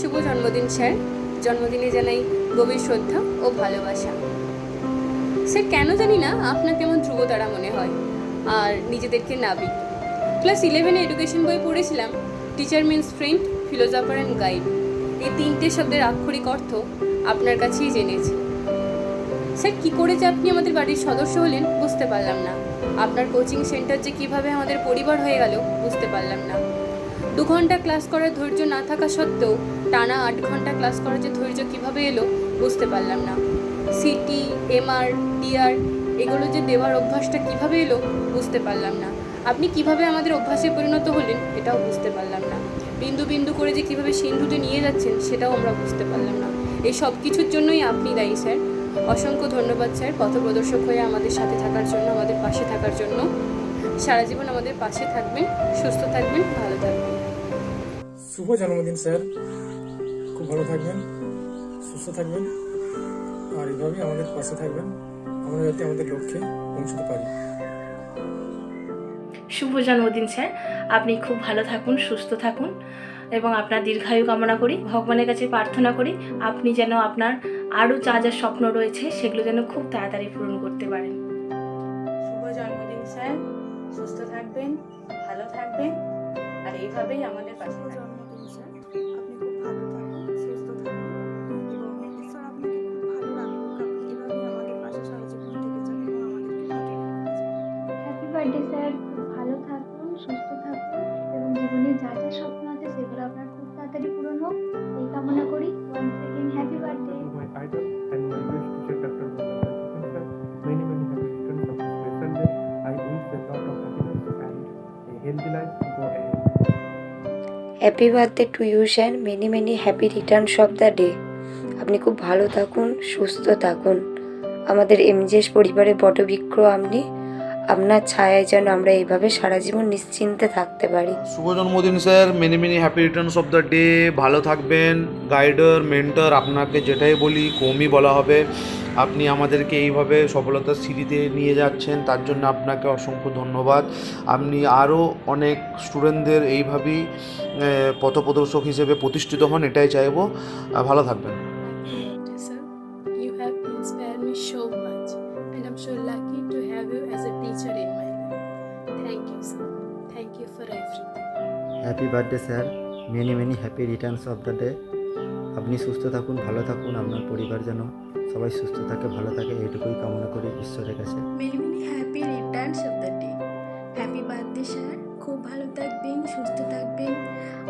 শুভ জন্মদিন স্যার। জন্মদিনে জানাই গভীর শ্রদ্ধা ও ভালোবাসা। স্যার, কেন জানি না আপনাকে আমার ধ্রুবতারা মনে হয় আর নিজেদেরকে নাবিক। ক্লাস 11-এ এডুকেশন বই পড়েছিলাম, teacher means friend, philosopher and guide. এই তিনটে শব্দের আক্ষরিক অর্থ আপনার কাছেই জেনেছি। স্যার, কী করে যে আপনি আমাদের বাড়ির সদস্য হলেন বুঝতে পারলাম না। আপনার কোচিং সেন্টার যে কীভাবে আমাদের পরিবার হয়ে গেল বুঝতে পারলাম না। 2 ঘন্টা ক্লাস করার ধৈর্য না থাকা সত্ত্বেও টানা 8 ঘন্টা ক্লাস করার যে ধৈর্য কীভাবে এলো বুঝতে পারলাম না। সিটি, এমআর, টিআর এগুলো যে দেওয়ার অভ্যাসটা কীভাবে এলো বুঝতে পারলাম না। আপনি কিভাবে আমাদের অভ্যাসে পরিণত হলেন এটাও বুঝতে পারলাম না। বিন্দু বিন্দু করে যে কীভাবে সিন্ধুতে নিয়ে যাচ্ছেন সেটাও আমরা বুঝতে পারলাম না। এই সব কিছুর জন্যই আপনি দায়ী স্যার। অসংখ্য ধন্যবাদ স্যার, পথপ্রদর্শক হয়ে আমাদের সাথে থাকার জন্য, আমাদের পাশে থাকার জন্য। সারা জীবন আমাদের পাশে থাকবেন, সুস্থ থাকবেন, ভালো থাকবেন। শুভ জন্মদিন স্যার, খুব ভালো থাকবেন, সুস্থ থাকবেন আর এভাবেই আমাদের পাশে থাকবেন, আমরা যাতে আমাদের লক্ষ্যে পৌঁছতে পারি। শুভ জন্মদিন স্যার, আপনি খুব ভালো থাকুন, সুস্থ থাকুন এবং আপনার দীর্ঘায়ু কামনা করি। ভগবানের কাছে প্রার্থনা করি আপনি যেন আপনার আরও যা যা স্বপ্ন রয়েছে সেগুলো যেন খুব তাড়াতাড়ি পূরণ করতে পারেন। শুভ জন্মদিন স্যার, সুস্থ থাকবেন, ভালো থাকবেন আর এইভাবেই আমাদের পাশে থাকবেন। জন্মদিন স্যার, আপনি খুব ভালো থাকুন, সুস্থ থাকুন এবং ঈশ্বর আপনাকে খুব ভালো রাখুক। আপনি এভাবেই আমাদের পাশে সারা জীবন থেকে যান এবং আমাদেরকে হ্যাপি বার্থডে স্যার, খুব ভালো থাকুন, সুস্থ থাকুন এবং জীবনে যা যা স্বপ্ন আছে সেগুলো আপনার খুব তাড়াতাড়ি পূরণ হোক এই কামনা করি। Once second happy birthday. My idol and my best teacher, Dr. Baba sir, many happy returns of this special day. I wish a lot of happiness and a healthy life go ahead. Happy birthday to you sir, many happy returns of the day. আপনি খুব ভালো থাকুন, সুস্থ থাকুন। আমাদের MGS পরিবারের বটবৃক্ষ আপনি, আপনার ছায়ায় যেন আমরা এইভাবে সারা জীবন নিশ্চিন্তে থাকতে পারি। শুভ জন্মদিন sir, many happy returns of the day. ভালো থাকবেন। গাইডার, মেন্টর, আপনাকে যেটাই বলি কমই বলা হবে। আপনি আমাদেরকে এইভাবে সফলতার সিঁড়িতে নিয়ে যাচ্ছেন, তার জন্য আপনাকে অসংখ্য ধন্যবাদ। আপনি আরও অনেক স্টুডেন্টদের এইভাবেই পথপ্রদর্শক হিসেবে প্রতিষ্ঠিত হন, এটাই চাইবো। ভালো থাকবেন। Sir, you have inspired me so much, and I'm so lucky to have you as a teacher in my life. Thank you, sir. Thank you for everything. Happy birthday sir, many happy returns of the day. আপনি সুস্থ থাকুন, ভালো থাকুন, আপনার পরিবার যেন সবাই সুস্থ থাকে, ভালো থাকে, এইটুকুই কামনা করি ঈশ্বরের কাছে। Many happy returns of the day. Happy birthday sir, খুব ভালো থাকবেন, সুস্থ থাকবেন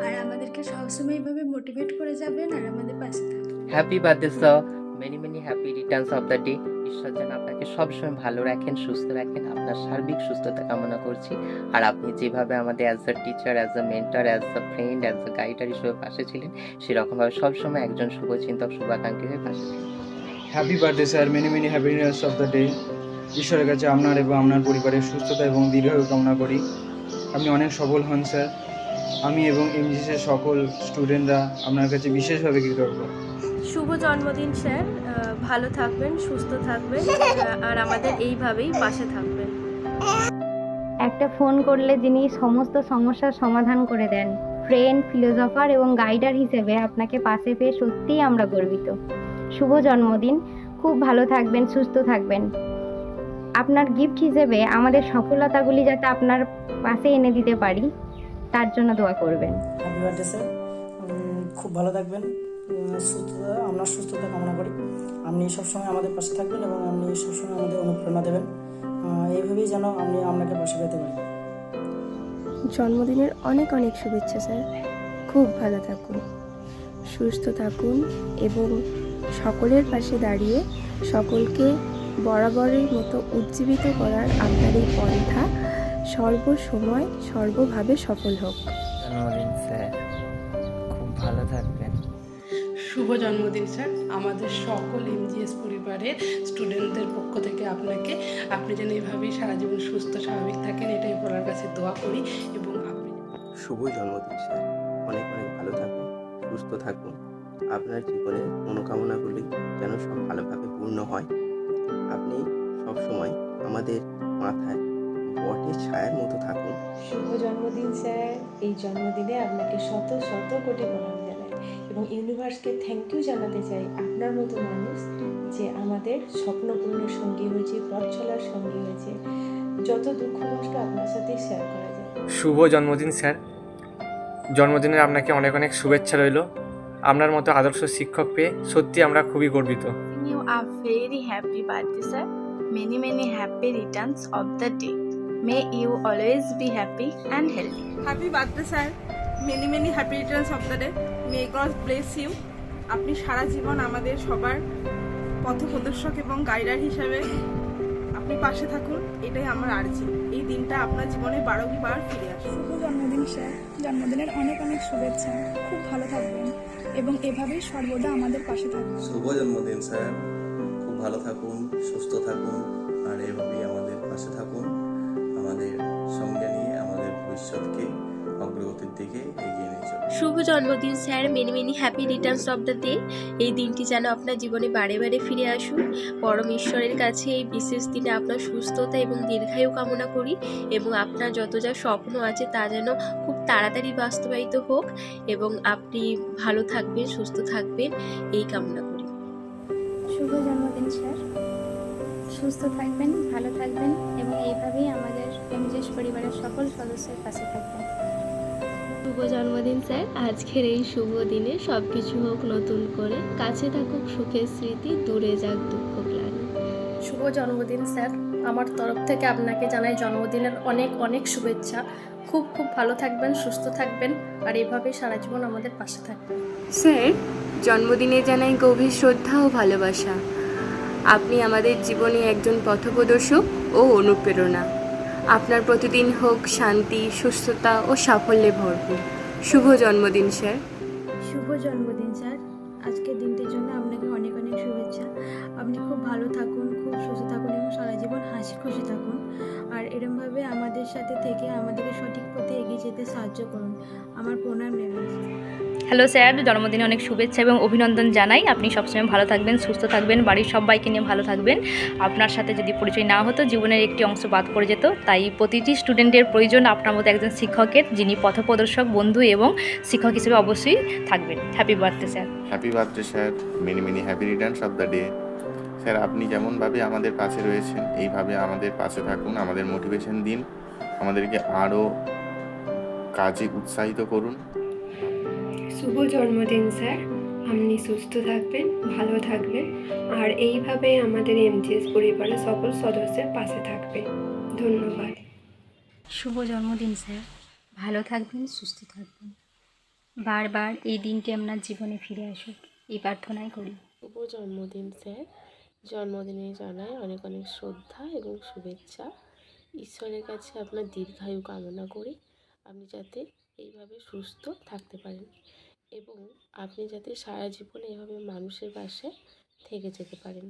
আর আমাদেরকে সবসময় এইভাবে মোটিভেট করে যাবেন আর আমাদের পাশে থাকবেন। Happy birthday sir, many happy returns of the day. ঈশ্বর যেন আপনাকে সবসময় ভালো রাখেন, সুস্থ রাখেন, আপনার সার্বিক সুস্থতা কামনা করছি। আর আপনি যেভাবে আমাদের as a teacher, as a mentor, as a friend, as a guider হিসেবে পাশে ছিলেন, সেরকমভাবে সবসময় একজন শুভচিন্তক, শুভাকাঙ্ক্ষী হয়ে পাশে ছিলেন। Happy birthday sir, many happy returns of the day. ঈশ্বরের কাছে আপনার এবং আপনার পরিবারের সুস্থতা এবং দীর্ঘায়ু কামনা করি। আপনি অনেক সফল হন স্যার। আমি এবং এমজিসির সকল স্টুডেন্টরা আপনার কাছে বিশেষভাবে কৃতজ্ঞ। শুভ জন্মদিন স্যার, ভালো থাকবেন, সুস্থ থাকবেন আর আমাদের এইভাবেই পাশে থাকবেন। একটা ফোন করলে যিনি সমস্ত সমস্যার সমাধান করে দেন, ফ্রেন্ড, ফিলোজফার এবং গাইডার হিসেবে আপনাকে পাশে পেয়ে সত্যিই আমরা গর্বিত। শুভ জন্মদিন, খুব ভালো থাকবেন, সুস্থ থাকবেন। আপনার গিফট হিসেবে আমাদের সফলতাগুলি যাতে আপনার পাশে এনে দিতে পারি তার জন্য দোয়া করবেন। হ্যাপি বার্থডে স্যার, খুব ভালো থাকবেন, সুস্থতা, আপনার সুস্থতা কামনা করি। আপনি সবসময় আমাদের পাশে থাকবেন এবং আপনি সবসময় আমাদের অনুপ্রেরণা দেবেন। এইভাবেই যেন আপনি আপনাকে পাশে পেতে পারি। জন্মদিনের অনেক শুভেচ্ছা স্যার। খুব ভালো থাকুন, সুস্থ থাকুন এবং সকলের পাশে দাঁড়িয়ে সকলকে বরাবরের মতো উজ্জীবিত করার আপনার এই পন্থা সর্বসময় সর্বভাবে সফল হোক। জন্মদিন স্যার, খুব ভালো থাকবেন। শুভ জন্মদিন স্যার, আমাদের সকল এমজিএস পরিবারের স্টুডেন্টদের পক্ষ থেকে আপনাকে, আপনি যেন এইভাবেই সারা জীবন সুস্থ স্বাভাবিক থাকেন এটাই বলার কাছে দোয়া করি। এবং আপনি শুভ জন্মদিন স্যার, অনেক ভালো থাকুন, সুস্থ থাকুন, আপনার জীবনের মনোকামনাগুলি যেন সব ভালোভাবে পূর্ণ হয়। আপনি সবসময় আমাদের মাথায় বটের ছায়ার মতো থাকুন। শুভ জন্মদিন স্যার, এই জন্মদিনে আপনাকে শত কোটি প্রণাম জানাই। এবং ইউনিভার্সকে থ্যাংক ইউ জানাতে চাই আপনার মতো মানুষ যে আমাদের স্বপ্ন পূরণের সঙ্গী হয়েছে, পথ চলার সঙ্গী হয়েছে। যত দুঃখ কষ্ট আপনার সাথে শেয়ার করা যায়। শুভ জন্মদিন স্যার। জন্মদিনের আপনাকে অনেক অনেক শুভেচ্ছা রইল। আপনার মতো আদর্শ শিক্ষক পেয়ে সত্যি আমরা খুবই গর্বিত। You are very happy birthday, sir. Many, many happy returns of the day. May you always be happy and healthy. Happy birthday sir, many many happy returns of the day. May God bless you. আপনি সারা জীবন আমাদের সবার পথপ্রদর্শক এবং গাইডার হিসাবে আপনি পাশে থাকুন, এটাই আমার আর্জি। এই দিনটা আপনার জীবনে 12 বার ফিরে আসুন। শুভ জন্মদিন স্যার, জন্মদিনের অনেক অনেক শুভেচ্ছা। খুব ভালো থাকবেন এবং এভাবেই সর্বদা আমাদের পাশে থাকবেন। শুভ জন্মদিন স্যার, খুব ভালো থাকুন, সুস্থ থাকুন, আর এভাবেই আমাদের পাশে থাকুন। আমাদের সঙ্গে নিয়ে আমাদের ভবিষ্যৎকে অগ্রগতির দিকে এগিয়ে নিয়ে চলুন। শুভ জন্মদিন sir, many many happy returns of the day. এই দিনটি যেন আপনার জীবনে বারে বারে ফিরে আসুন। পরম ঈশ্বরের কাছে এই বিশেষ দিনে আপনার সুস্থতা এবং দীর্ঘায়ু কামনা করি এবং আপনার যত যা স্বপ্ন আছে তা যেন খুব তাড়াতাড়ি বাস্তবায়িত হোক এবং আপনি ভালো থাকবেন, সুস্থ থাকবেন, এই কামনা করি। শুভ জন্মদিন স্যার, সুস্থ থাকবেন, ভালো থাকবেন এবং এইভাবেই আমাদের এমজেস পরিবারের সকল সদস্যের পাশে থাকবেন। শুভ জন্মদিন স্যার, আজকের এই শুভ দিনে সব কিছু হোক নতুন করে, কাছে থাকুক সুখের স্মৃতি, দূরে যাক দুঃখ ক্লান্তি। শুভ জন্মদিন স্যার, আমার তরফ থেকে আপনাকে জানাই জন্মদিনের অনেক অনেক শুভেচ্ছা। খুব খুব ভালো থাকবেন, সুস্থ থাকবেন আর এভাবেই সারা জীবন আমাদের পাশে থাকবেন। স্যার, জন্মদিনে জানাই গভীর শ্রদ্ধা ও ভালোবাসা। আপনি আমাদের জীবনে একজন পথপ্রদর্শক ও অনুপ্রেরণা। আপনার প্রতিদিন হোক শান্তি, সুস্থতা ও সাফল্যে ভরপুর। শুভ জন্মদিন স্যার। শুভ জন্মদিন স্যার, আজকের দিনটির জন্য আপনাকে অনেক অনেক শুভেচ্ছা। আপনি খুব ভালো থাকুন, খুব সুস্থ থাকুন এবং সারা জীবন হাসি খুশি থাকুন। আর এরমভাবে আমাদের সাথে থেকে আমাদেরকে সঠিক পথে এগিয়ে যেতে সাহায্য করুন। আমার প্রণাম নেবেন। হ্যালো স্যার, জন্মদিনে অনেক শুভেচ্ছা এবং অভিনন্দন জানাই। আপনি সবসময় ভালো থাকবেন, সুস্থ থাকবেন, বাড়ির সবাইকে নিয়ে ভালো থাকবেন। আপনার সাথে যদি পরিচয় না হতো জীবনের একটি অংশ বাদ পড়ে যেত। তাই প্রতিটি স্টুডেন্টের প্রয়োজন আপনার মতো একজন শিক্ষকের, যিনি পথপ্রদর্শক, বন্ধু এবং শিক্ষক হিসেবে অবশ্যই থাকবেন। Happy birthday sir. Happy birthday sir, many many happy returns of the day. Sir, আপনি যেমনভাবে আমাদের পাশে রয়েছেন এইভাবে আমাদের পাশে থাকুন, আমাদের মোটিভেশন দিন, আমাদেরকে আরও কাজে উৎসাহিত করুন। শুভ জন্মদিন স্যার, আপনি সুস্থ থাকবেন, ভালো থাকবেন আর এইভাবে আমাদের এমজিএস পরিবারের সকল সদস্যের পাশে থাকবেন। ধন্যবাদ। শুভ জন্মদিন স্যার, ভালো থাকবেন, সুস্থ থাকবেন, বারবার এই দিনটি আপনার জীবনে ফিরে আসুক এই প্রার্থনাই করি। শুভ জন্মদিন স্যার, জন্মদিনে জানাই অনেক অনেক শ্রদ্ধা এবং শুভেচ্ছা। ঈশ্বরের কাছে আপনার দীর্ঘায়ু কামনা করি। আপনি যাতে এইভাবে সুস্থ থাকতে পারেন এবং আপনি যাতে সারা জীবন এইভাবে মানুষের পাশে থেকে যেতে পারেন।